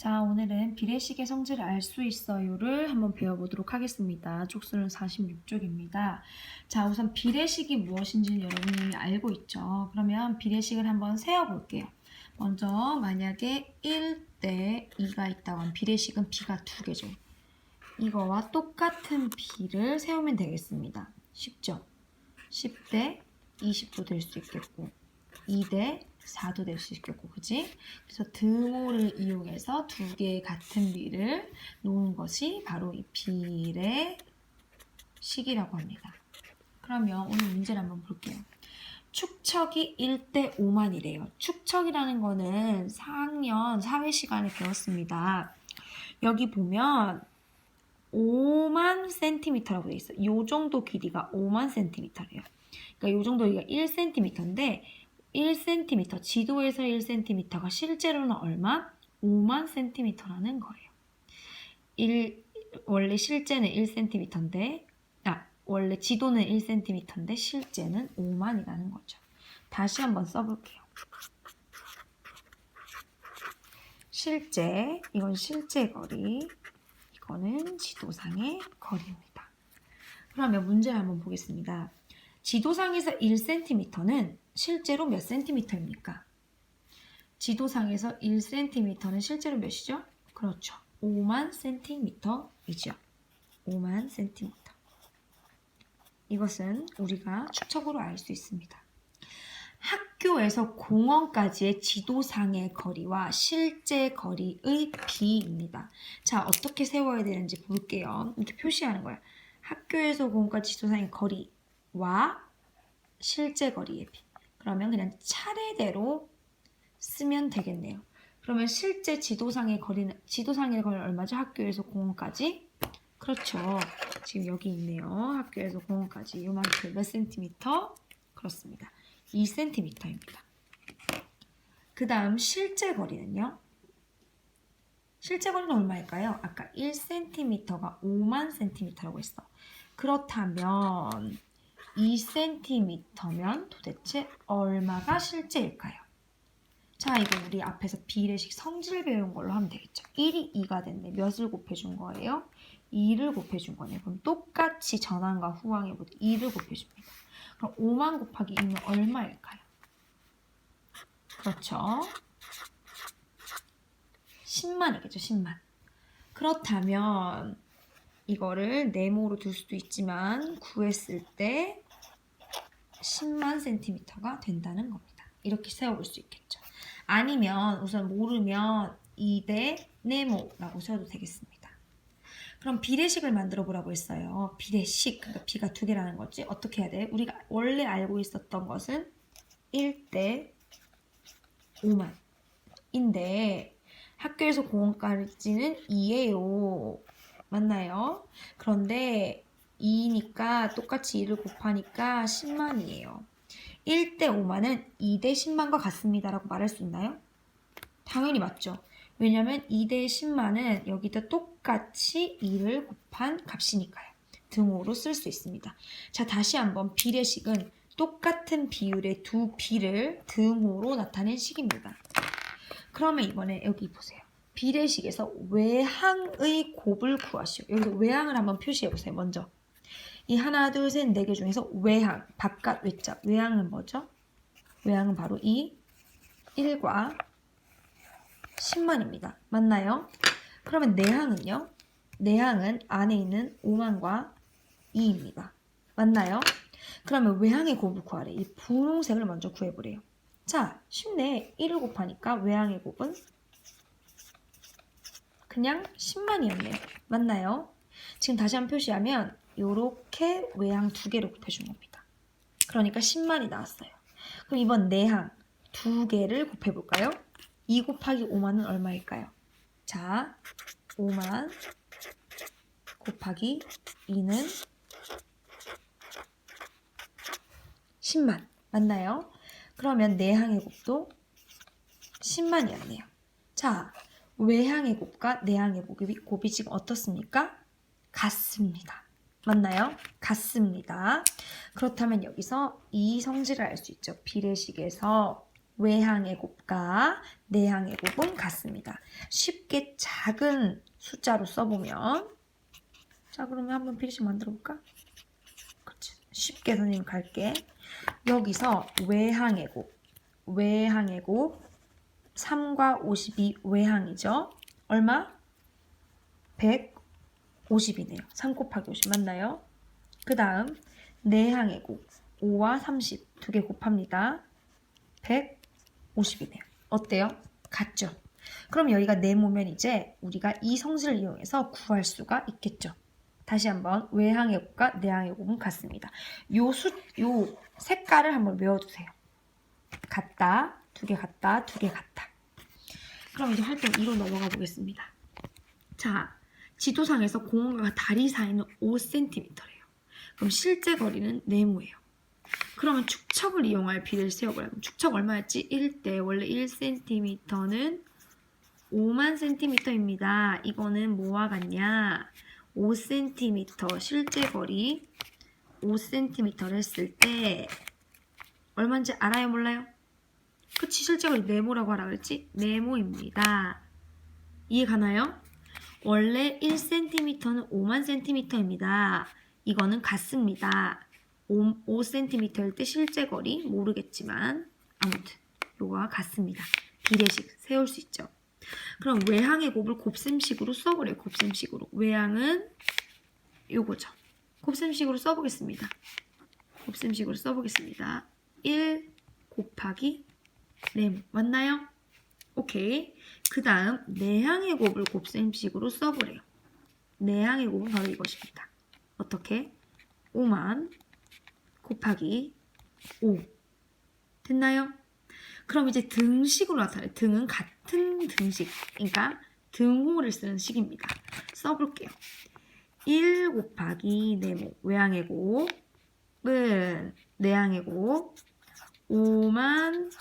자, 오늘은 비례식의 성질을 알 수 있어요를 한번 배워보도록 하겠습니다. 쪽수는 46쪽입니다. 자, 우선 비례식이 무엇인지는 여러분이 이미 알고 있죠. 그러면 비례식을 한번 세어볼게요. 먼저 만약에 1대 2가 있다고 하면 비례식은 b가 2개죠. 이거와 똑같은 b를 세우면 되겠습니다. 쉽죠? 10대 20도 될 수 있겠고 2대 4도 될 수 있겠고, 그지? 그래서 등호를 이용해서 두 개의 같은 비를 놓은 것이 바로 이 비례식이라고 합니다. 그러면 오늘 문제를 한번 볼게요. 축척이 1대 5만이래요. 축척이라는 거는 4학년 사회 시간에 배웠습니다. 여기 보면 5만 cm라고 되어 있어요. 이 정도 길이가 5만 cm래요. 그러니까 이 정도 길이가 1cm인데 1cm, 지도에서 1cm가 실제로는 얼마? 5만 cm라는 거예요. 원래 실제는 1cm인데, 원래 지도는 1cm인데 실제는 5만이라는 거죠. 다시 한번 써볼게요. 실제, 이건 실제 거리, 이거는 지도상의 거리입니다. 그러면 문제를 한번 보겠습니다. 지도상에서 1cm는 실제로 몇 cm입니까? 지도상에서 1cm는 실제로 몇이죠? 그렇죠. 5만 cm이죠. 5만 cm. 이것은 우리가 추측으로 알 수 있습니다. 학교에서 공원까지의 지도상의 거리와 실제 거리의 비입니다. 자, 어떻게 세워야 되는지 볼게요. 이렇게 표시하는 거예요. 학교에서 공원까지 지도상의 거리와 실제 거리의 비. 그러면 그냥 차례대로 쓰면 되겠네요. 그러면 실제 지도상의 거리는 얼마죠? 학교에서 공원까지? 그렇죠. 지금 여기 있네요. 학교에서 공원까지 요만큼 몇 센티미터? 그렇습니다. 2cm입니다. 그 다음 실제 거리는요? 실제 거리는 얼마일까요? 아까 1cm가 5만 cm라고 했어. 그렇다면 2cm면 도대체 얼마가 실제일까요? 자, 이거 우리 앞에서 비례식 성질 배운 걸로 하면 되겠죠. 1이 2가 됐네. 몇을 곱해준 거예요? 2를 곱해준 거네요. 그럼 똑같이 전항과 후항의 모두 2를 곱해줍니다. 그럼 5만 곱하기 2는 얼마일까요? 그렇죠. 10만이겠죠. 10만. 그렇다면 이거를 네모로 둘 수도 있지만 구했을 때 10만 cm가 된다는 겁니다. 이렇게 세워볼 수 있겠죠. 아니면 우선 모르면 2대 네모라고 세워도 되겠습니다. 그럼 비례식을 만들어 보라고 했어요. 비례식, 그러니까 비가 2개라는 거지. 어떻게 해야 돼? 우리가 원래 알고 있었던 것은 1대 5만인데 학교에서 공원까지는 2예요. 맞나요? 그런데 2니까 똑같이 2를 곱하니까 10만이에요. 1대 5만은 2대 10만과 같습니다라고 말할 수 있나요? 당연히 맞죠. 왜냐면 2대 10만은 여기다 똑같이 2를 곱한 값이니까요. 등호로 쓸 수 있습니다. 자, 다시 한번 비례식은 똑같은 비율의 두 비를 등호로 나타낸 식입니다. 그러면 이번에 여기 보세요. 비례식에서 외항의 곱을 구하시오. 여기서 외항을 한번 표시해보세요. 먼저 이 하나, 둘, 셋, 네 개 중에서 외항, 바깥 외자, 외항은 뭐죠? 외항은 바로 이 1과 10만입니다. 맞나요? 그러면 내항은요? 내항은 안에 있는 5만과 2입니다. 맞나요? 그러면 외항의 곱을 구하래. 이 분홍색을 먼저 구해보래요. 자, 쉽네. 1을 곱하니까 외항의 곱은 그냥 10만이었네요. 맞나요? 지금 다시 한번 표시하면 이렇게 외항 2개를 곱해준 겁니다. 그러니까 10만이 나왔어요. 그럼 이번 내항 2개를 곱해볼까요? 2 곱하기 5만은 얼마일까요? 자, 5만 곱하기 2는 10만. 맞나요? 그러면 내항의 곱도 10만이었네요. 자, 외항의 곱과 내항의 곱이 지금 어떻습니까? 같습니다. 맞나요? 같습니다. 그렇다면 여기서 이 성질을 알 수 있죠. 비례식에서 외항의 곱과 내항의 곱은 같습니다. 쉽게 작은 숫자로 써보면 자 그러면 한번 필식 만들어 볼까? 그렇지. 쉽게 선생님 갈게. 여기서 외항의 곱 3과 50이 외항이죠. 얼마? 150이네요. 3 곱하기 50 맞나요? 그 다음 내항의 곱 5와 30 두 개 곱합니다. 150이네요. 어때요? 같죠? 그럼 여기가 네모면 이제 우리가 이 성질을 이용해서 구할 수가 있겠죠. 다시 한번 외항의 곱과 내항의 곱은 같습니다. 요 색깔을 한번 외워두세요. 같다, 두 개 같다, 두 개 같다. 그럼 이제 활동 2로 넘어가 보겠습니다. 자, 지도상에서 공원과 다리 사이는 5cm래요. 그럼 실제 거리는 네모예요. 그러면 축척을 이용할 비를 세워보려면 축척 얼마였지? 1대 원래 1cm는 5만 cm입니다. 이거는 뭐와 같냐? 5cm 실제 거리 5cm를 했을 때 얼마인지 알아요? 몰라요? 그치 실제 거리 네모라고 하라 그랬지? 네모입니다. 이해 가나요? 원래 1cm는 5만 cm입니다. 이거는 같습니다. 5cm일 때 실제 거리 모르겠지만 아무튼 요거와 같습니다. 비례식 세울 수 있죠. 그럼 외항의 곱을 곱셈식으로 써보래요. 곱셈식으로. 외항은 요거죠. 곱셈식으로 써보겠습니다. 곱셈식으로 써보겠습니다. 1 곱하기 네모 맞나요? 오케이. 그 다음 내항의 곱을 곱셈식으로 써보래요. 내항의 곱은 바로 이것입니다. 어떻게? 5만 곱하기 5 됐나요? 그럼 이제 등식으로 나타나요. 등은 같은 등식, 그러니까 등호를 쓰는 식입니다. 써볼게요. 1 곱하기 네모, 외항의 곱은 내항의 곱 5만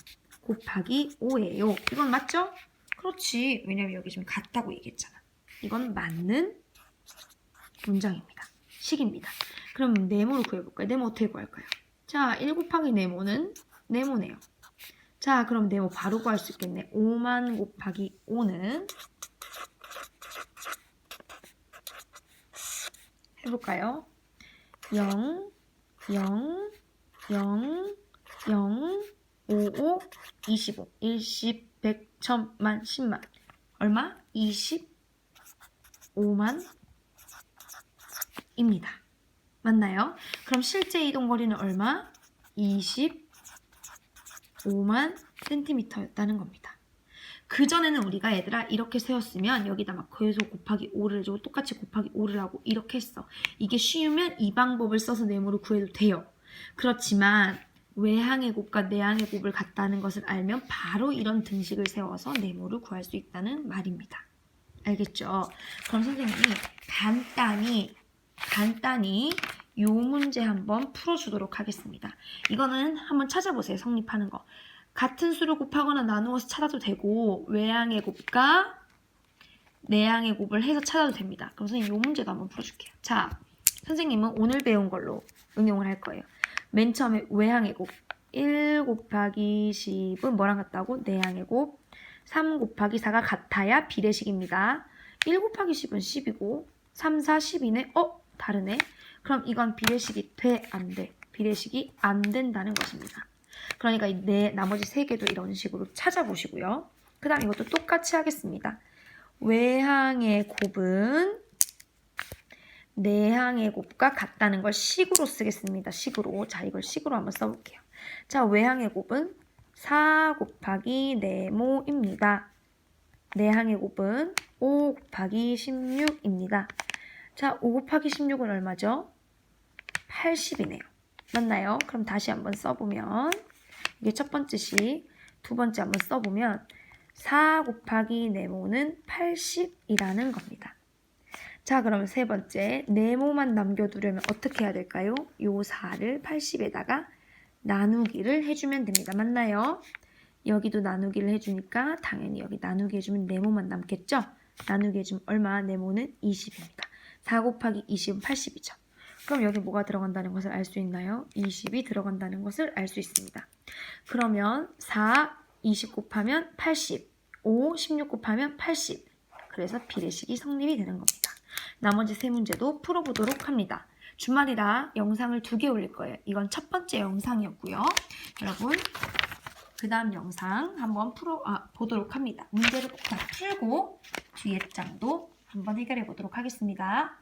곱하기 5예요. 이건 맞죠? 그렇지. 왜냐면 여기 지금 같다고 얘기했잖아. 이건 맞는 문장입니다. 식입니다. 그럼 네모를 구해볼까요? 네모 어떻게 구할까요? 자, 1 곱하기 네모는 네모네요. 자, 그럼 네모 바로 구할 수 있겠네. 5만 곱하기 5는 해볼까요? 0, 0, 0, 0, 5, 5, 25, 10, 100, 1000만, 10만. 얼마? 25만 입니다. 맞나요? 그럼 실제 이동거리는 얼마? 25만 cm였다는 겁니다. 그전에는 우리가 얘들아 이렇게 세웠으면 여기다 막 계속 곱하기 5를 해주고 똑같이 곱하기 5를 하고 이렇게 했어. 이게 쉬우면 이 방법을 써서 네모를 구해도 돼요. 그렇지만 외항의 곱과 내항의 곱을 같다는 것을 알면 바로 이런 등식을 세워서 네모를 구할 수 있다는 말입니다. 알겠죠? 그럼 선생님이 간단히 이 문제 한번 풀어주도록 하겠습니다. 이거는 한번 찾아보세요. 성립하는 거. 같은 수를 곱하거나 나누어서 찾아도 되고 외항의 곱과 내항의 곱을 해서 찾아도 됩니다. 그럼 선생님 이 문제도 한번 풀어줄게요. 자, 선생님은 오늘 배운 걸로 응용을 할 거예요. 맨 처음에 외항의 곱 1 곱하기 10은 뭐랑 같다고? 내항의 곱 3 곱하기 4가 같아야 비례식입니다. 1 곱하기 10은 10이고 3, 4, 10이네? 다르네? 그럼 이건 비례식이 돼? 안 돼? 비례식이 안 된다는 것입니다. 그러니까 나머지 3개도 이런 식으로 찾아보시고요. 그 다음 이것도 똑같이 하겠습니다. 외항의 곱은 내항의 곱과 같다는 걸 식으로 쓰겠습니다. 식으로. 자, 이걸 식으로 한번 써볼게요. 자, 외항의 곱은 4 곱하기 네모입니다. 내항의 곱은 5 곱하기 16입니다. 자, 5 곱하기 16은 얼마죠? 80이네요. 맞나요? 그럼 다시 한번 써보면 이게 첫 번째 식, 두 번째 한번 써보면 4 곱하기 네모는 80이라는 겁니다. 자, 그럼 세 번째 네모만 남겨두려면 어떻게 해야 될까요? 요 4를 80에다가 나누기를 해주면 됩니다. 맞나요? 여기도 나누기를 해주니까 당연히 여기 나누기 해주면 네모만 남겠죠? 나누기 해주면 얼마? 네모는 20입니다. 4 곱하기 20은 80이죠. 그럼 여기 뭐가 들어간다는 것을 알 수 있나요? 20이 들어간다는 것을 알 수 있습니다. 그러면 4 20 곱하면 80, 5, 16 곱하면 80. 그래서 비례식이 성립이 되는 겁니다. 나머지 세 문제도 풀어보도록 합니다. 주말이라 영상을 2개 올릴 거예요. 이건 첫 번째 영상이었고요. 여러분, 그 다음 영상 한번 보도록 합니다. 문제를 꼭 다 풀고 뒤에 장도 한번 해결해 보도록 하겠습니다.